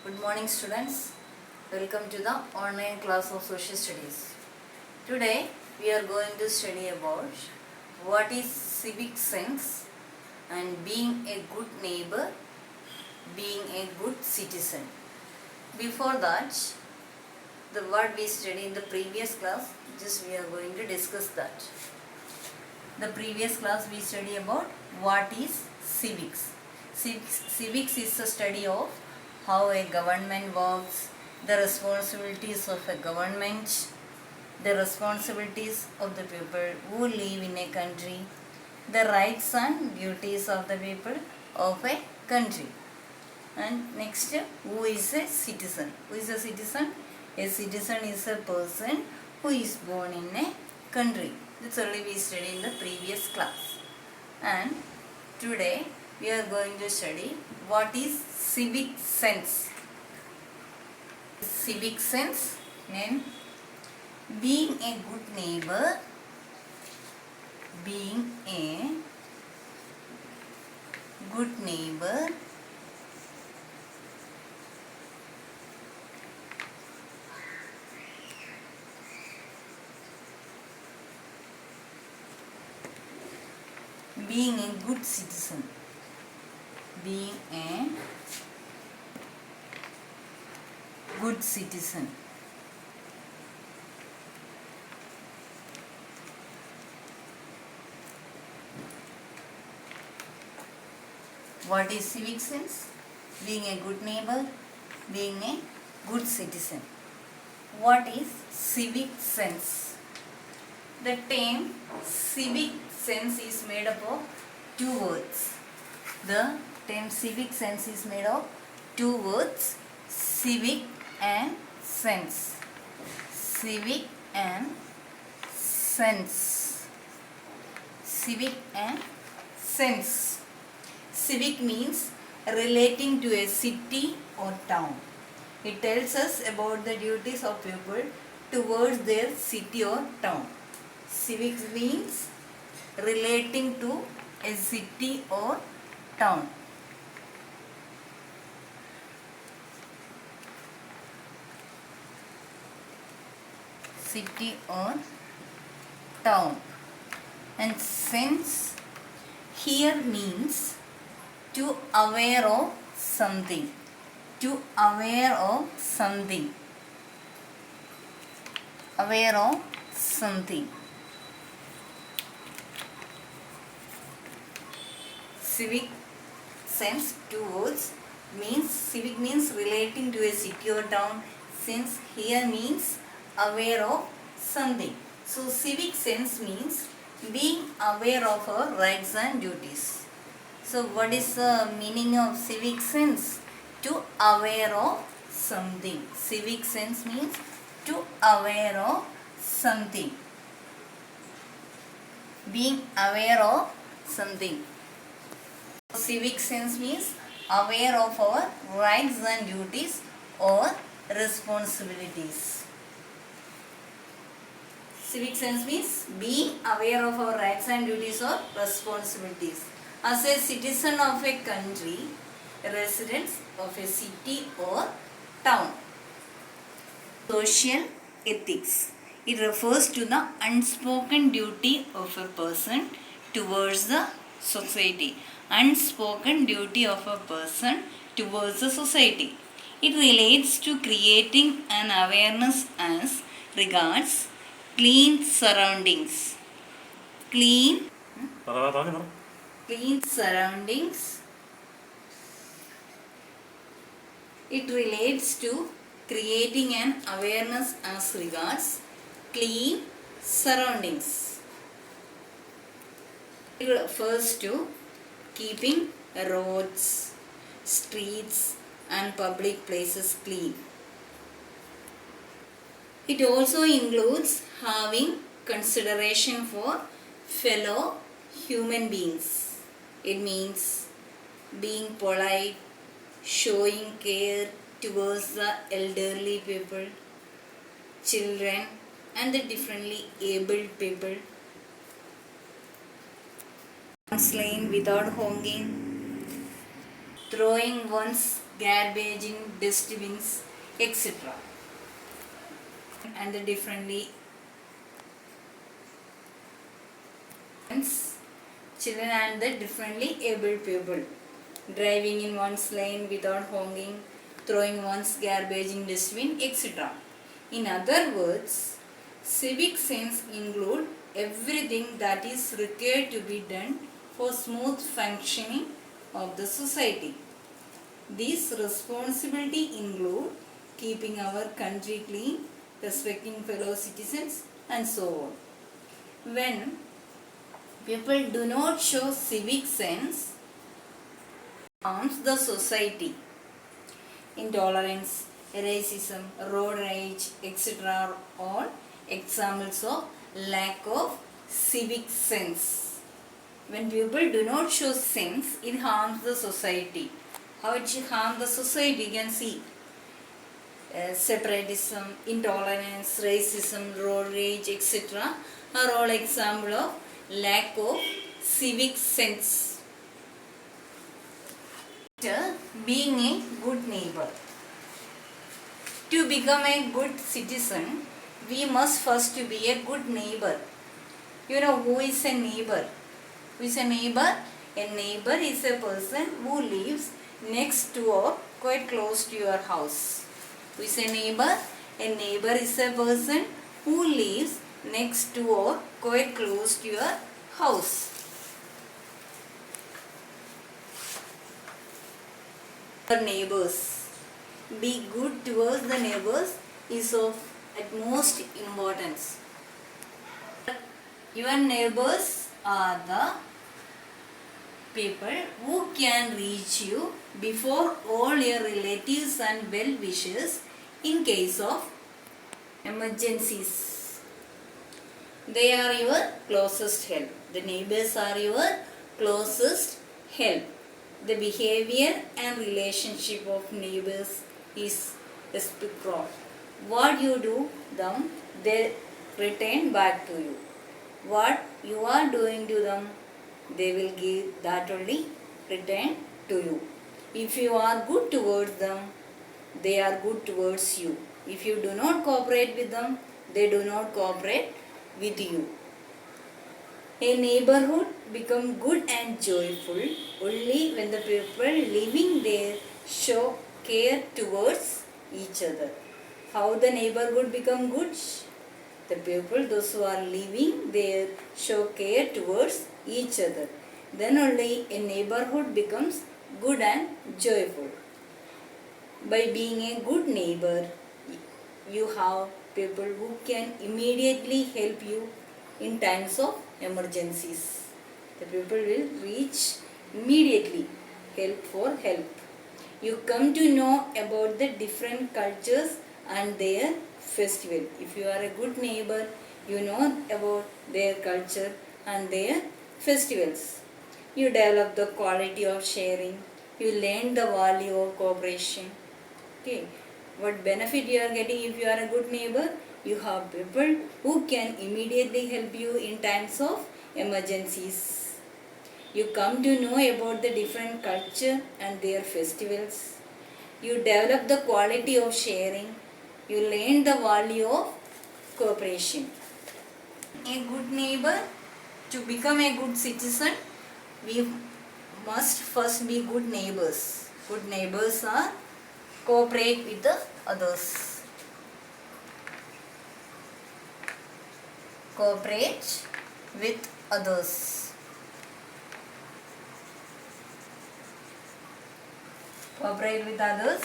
Good morning students. Welcome to the online class of social studies. Today we are going to study about what is civic sense and being a good neighbor, being a good citizen. Before that, the what we studied in the previous class, just we are going to discuss that. The previous class we studied about what is civics. Civics is the study of how a government works, the responsibilities of a government, the responsibilities of the people who live in a country, the rights and duties of the people of a country. And next, who is a citizen? Who is a citizen? A citizen is a person who is born in a country. That's only we studied in the previous class. And today we are going to study what is civic sense. Civic sense means being a good neighbor, being a good neighbor, being a good citizen, being a good citizen. What is civic sense? Being a good neighbor, being a good citizen. What is civic sense? The term civic sense is made up of two words. The term civic sense is made of two words, civic and sense. Civic and sense. Civic and sense. Civic means relating to a city or town. It tells us about the duties of people towards their city or town. Civics means relating to a city or town. City or town. And sense here means to aware of something. To aware of something. Aware of something. Civic sense, two words, means civic means relating to a city or town. Sense here means aware of something. So civic sense means being aware of our rights and duties. So what is the meaning of civic sense? To aware of something. Civic sense means to aware of something. Being aware of something. Civic sense means aware of our rights and duties or responsibilities. Civic sense means being aware of our rights and duties or responsibilities. As a citizen of a country, residents of a city or town. Social ethics. It refers to the unspoken duty of a person towards the society. Unspoken duty of a person towards the society. It relates to creating an awareness as regards clean surroundings. Clean surroundings. It relates to creating an awareness as regards clean surroundings. It refers to keeping roads, streets and public places clean. It also includes having consideration for fellow human beings. It means being polite, showing care towards the elderly people, children and the differently abled people. Slain without honking, throwing one's garbage in dustbins, etc. And the differently children and the differently abled people, driving in one's lane without honking, throwing one's garbage in dustbin, etc. In other words, civic sense include everything that is required to be done for smooth functioning of the society. These responsibility include keeping our country clean, respecting fellow citizens, and so on. When people do not show civic sense, harms the society. Intolerance, racism, road rage, etc. are all examples of lack of civic sense. When people do not show sense, it harms the society. How it harms the society, you can see. Separatism, intolerance, racism, road rage, etc. are all examples of lack of civic sense. Being a good neighbor. To become a good citizen, we must first be a good neighbor. You know who is a neighbor? Who is a neighbor? A neighbor is a person who lives next to or quite close to your house. Who is a neighbor? A neighbor is a person who lives next to or quite close to your house. Our neighbors. Be good towards the neighbors is of utmost importance. Your neighbors are the people who can reach you before all your relatives and well-wishers in case of emergencies. They are your closest help. The neighbors are your closest help. The behavior and relationship of neighbors is reciprocal. What you do them, they return back to you. What you are doing to them, they will give that only return to you. If you are good towards them, they are good towards you. If you do not cooperate with them, they do not cooperate with you. A neighborhood becomes good and joyful only when the people living there show care towards each other. How the neighborhood become good? The people, those who are living there, show care towards each other. Then only a neighborhood becomes good and joyful. By being a good neighbor, you have people who can immediately help you in times of emergencies. The people will reach immediately, help for help. You come to know about the different cultures and their festival. If you are a good neighbor, you know about their culture and their festivals. You develop the quality of sharing. You learn the value of cooperation. Okay, what benefit you are getting if you are a good neighbor? You have people who can immediately help you in times of emergencies. You come to know about the different culture and their festivals. You develop the quality of sharing. You learn the value of cooperation. A good neighbor, to become a good citizen, we must first be good neighbors. Good neighbors are cooperate with the others. Cooperate with others. Cooperate with others.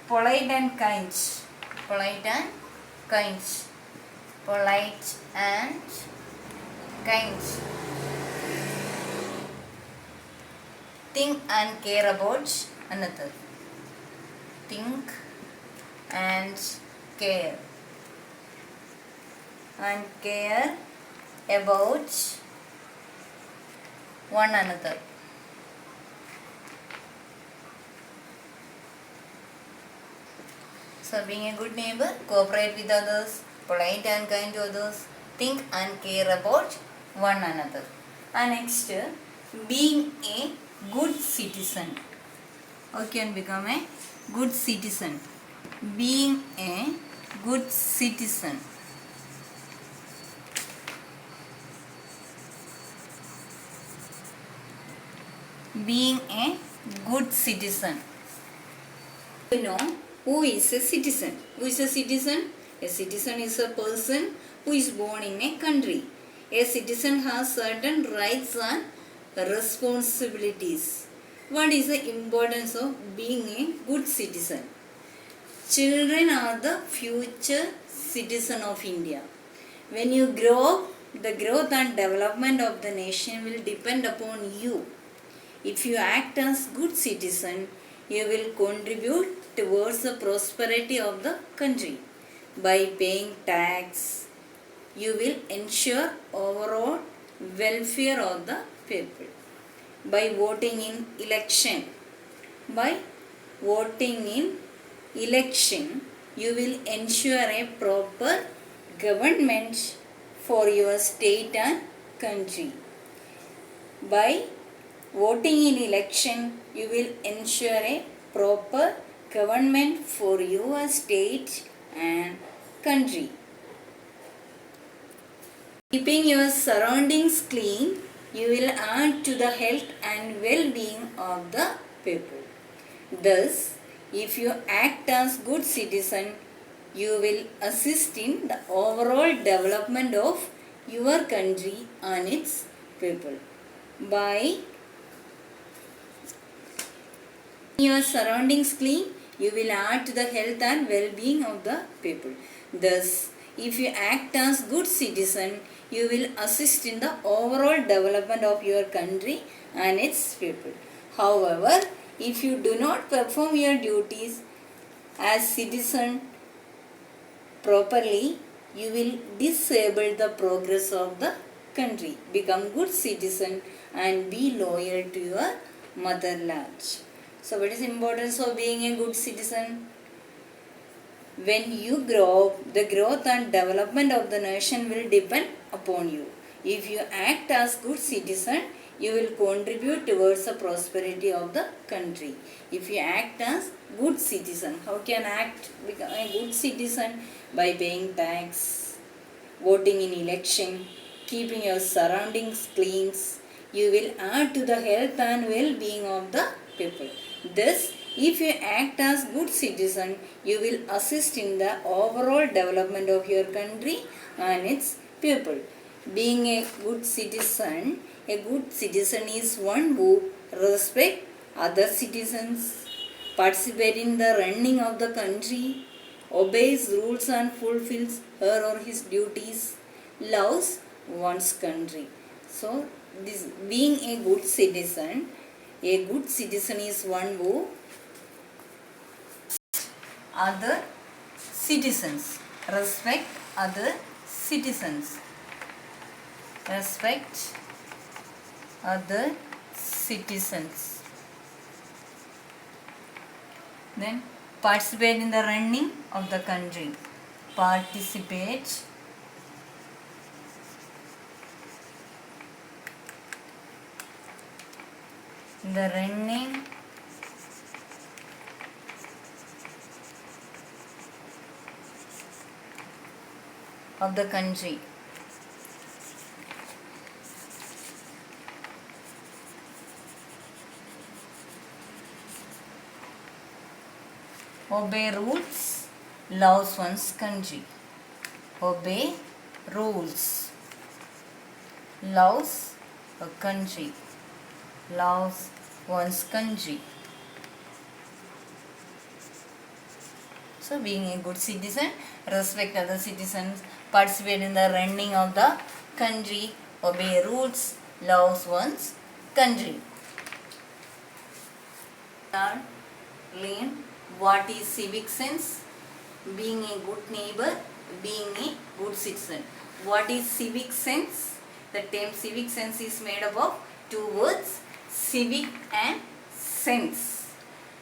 Polite and kind. Polite and kind. Polite and kind. Think and care about another. Think and care. And care about one another. So being a good neighbor, cooperate with others, polite and kind to others, think and care about one another. And next, being a good citizen. How can become a good citizen? Being a good citizen. Being a good citizen. You know who is a citizen? Who is a citizen? A citizen is a person who is born in a country. A citizen has certain rights and responsibilities. What is the importance of being a good citizen? Children are the future citizen of India. When you grow up, the growth and development of the nation will depend upon you. If you act as good citizen, you will contribute towards the prosperity of the country. By paying tax, you will ensure overall welfare of the people. By voting in election, you will ensure a proper government for your state and country. By voting in election, you will ensure a proper government for your state and country. Keeping your surroundings clean, you will add to the health and well-being of the people. Thus, if you act as good citizen, you will assist in the overall development of your country and its people. By your surroundings clean, you will add to the health and well-being of the people. Thus, if you act as good citizen, you will assist in the overall development of your country and its people. However, if you do not perform your duties as citizen properly, you will disable the progress of the country. Become good citizen and be loyal to your motherland. So what is the importance of being a good citizen? When you grow up, the growth and development of the nation will depend upon you. If you act as good citizen, you will contribute towards the prosperity of the country. If you act as good citizen, how can become a good citizen? By paying tax, voting in election, keeping your surroundings clean. You will add to the health and well-being of the people. Thus, if you act as good citizen, you will assist in the overall development of your country and its people. Being a good citizen is one who respects other citizens, participates in the running of the country, obeys rules and fulfills her or his duties, loves one's country. So, this being a good citizen is one who other citizens, respect other citizens, respect other citizens, then participate in the running of the country, participate in the running of the country. Obey rules, loves one's country. Obey rules, loves a country, loves one's country. So, being a good citizen, respect other citizens, participate in the running of the country, obey rules, loves one's country. Learn what is civic sense, being a good neighbor, being a good citizen. What is civic sense? The term civic sense is made up of two words, civic and sense.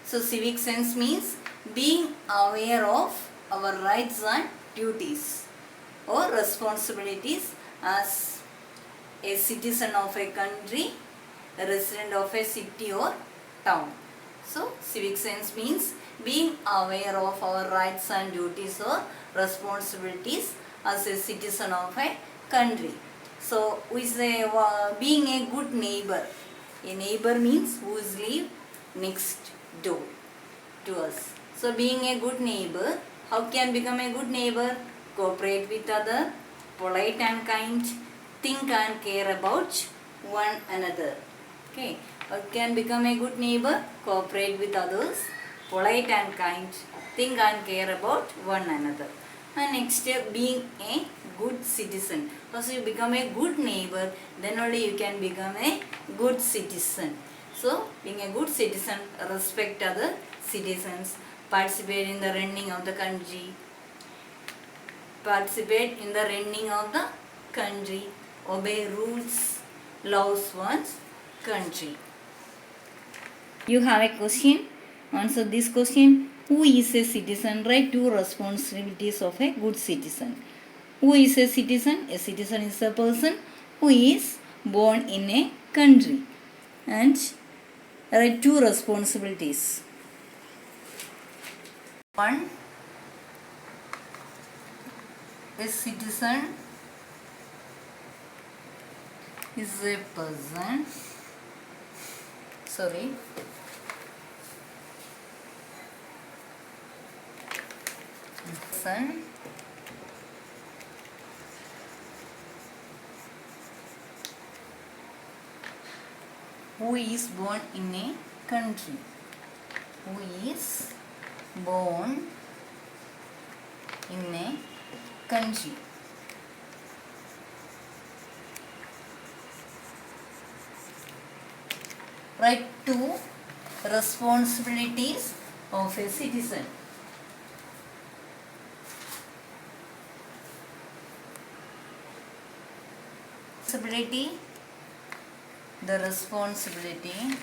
So, civic sense means being aware of our rights and duties or responsibilities as a citizen of a country, a resident of a city or town. So civic sense means being aware of our rights and duties or responsibilities as a citizen of a country. So we say being a good neighbor. A neighbor means who is live next door to us. So being a good neighbor, how can become a good neighbor? Cooperate with other, polite and kind, think and care about one another. Okay, how can become a good neighbor? Cooperate with others, polite and kind, think and care about one another. And next step, being a good citizen. First you become a good neighbor, then only you can become a good citizen. So being a good citizen, respect other citizens, participate in the running of the country, obey rules, laws one's country. You have a question? Answer this question. Who is a citizen? Write two responsibilities of a good citizen. Who is a citizen? A citizen is a person who is born in a country. And write two responsibilities. One, a citizen is a person, person who is born in a country. Who is born in a country. Write two responsibilities of a citizen. The responsibility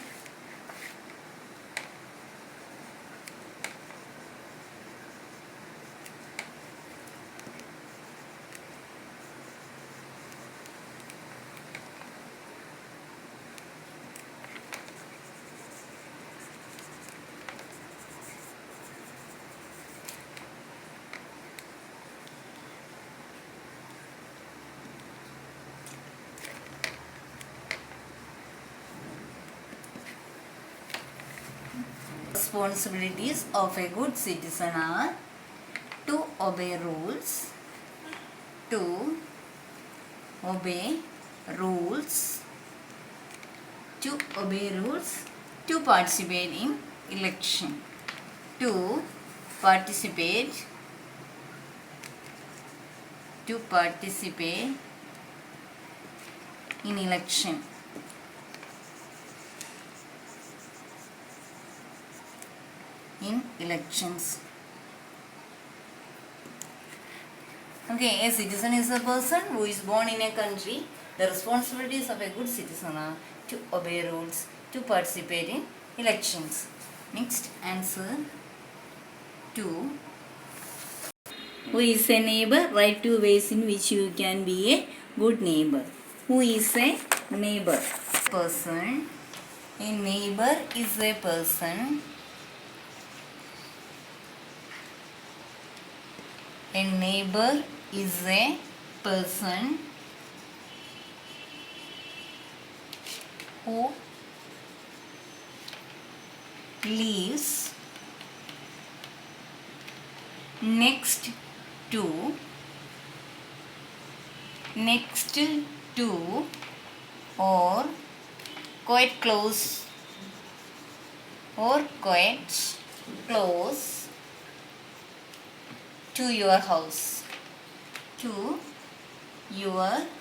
responsibilities of a good citizen are to obey rules, to participate in election, to participate in election. In elections. Okay, a citizen is a person who is born in a country. The responsibilities of a good citizen are to obey rules, to participate in elections. Next, answer 2. Who is a neighbor? Write two ways in which you can be a good neighbor. Who is a neighbor? Person. A neighbor is a person. A neighbor is a person who lives next to or quite close to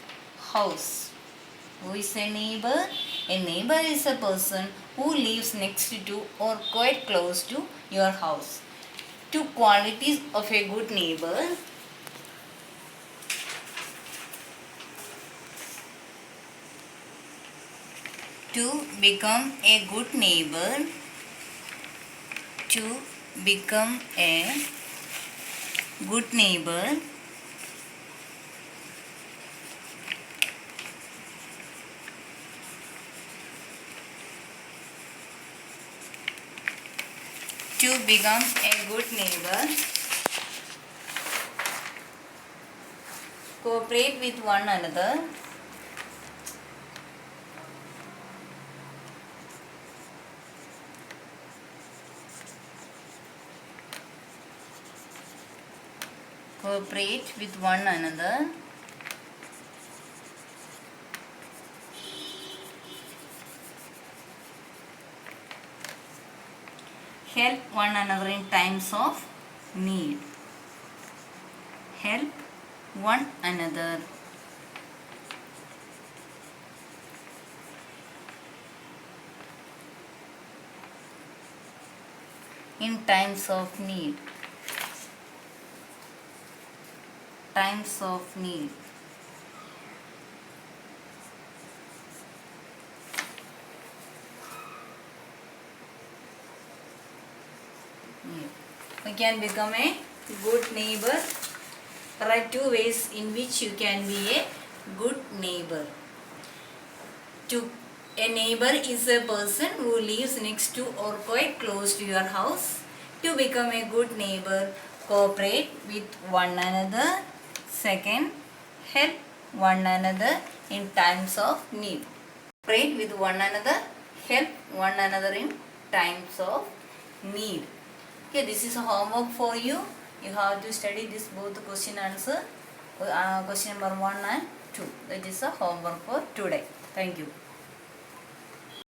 your house. Who is a neighbor? A neighbor is a person who lives next to or quite close to your house. Two qualities of a good neighbor. To become a good neighbor, To become a good neighbor, cooperate with one another, cooperate with one another, help one another in times of need, help one another, in times of need, times of need. We can become a good neighbor. There are two ways in which you can be a good neighbor. A neighbor is a person who lives next to or quite close to your house. To become a good neighbor, cooperate with one another. Second, help one another in times of need. Cooperate with one another, help one another in times of need. Okay, this is a homework for you. You have to study this both question answer, question number 1 and 2. That is a homework for today. Thank you.